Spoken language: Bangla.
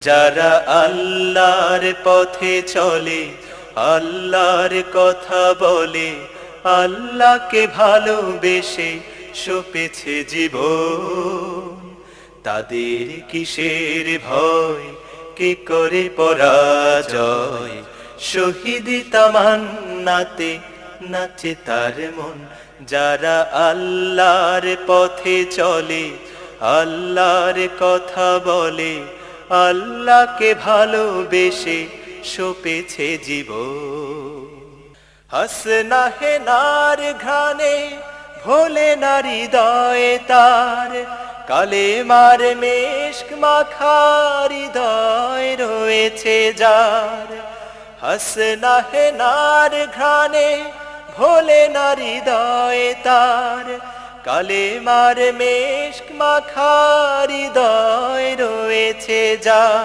যারা আল্লাহর পথে চলে, আল্লাহর কথা বলে, আল্লাহকে ভালোবেসে সপেছে জীবন, তাদের কিসের ভয়, কে করে পরাজয়। শহীদ তামান্নাতে নাচে তার মন। যারা আল্লাহর পথে চলে, আল্লাহর কথা বলে, আল্লাহকে ভালোবেসে সপেছে জীবন। হাসনা হেনার ঘ্রাণে ভোলে না হৃদয়ে তার, কালেমার মেশক মাখা হৃদয় রয়েছে যার। হাসনা হেনার ঘ্রাণে ভোলে না হৃদয়ে তার, কালেমার মেশক মাখা হৃদয় রয়েছে যার।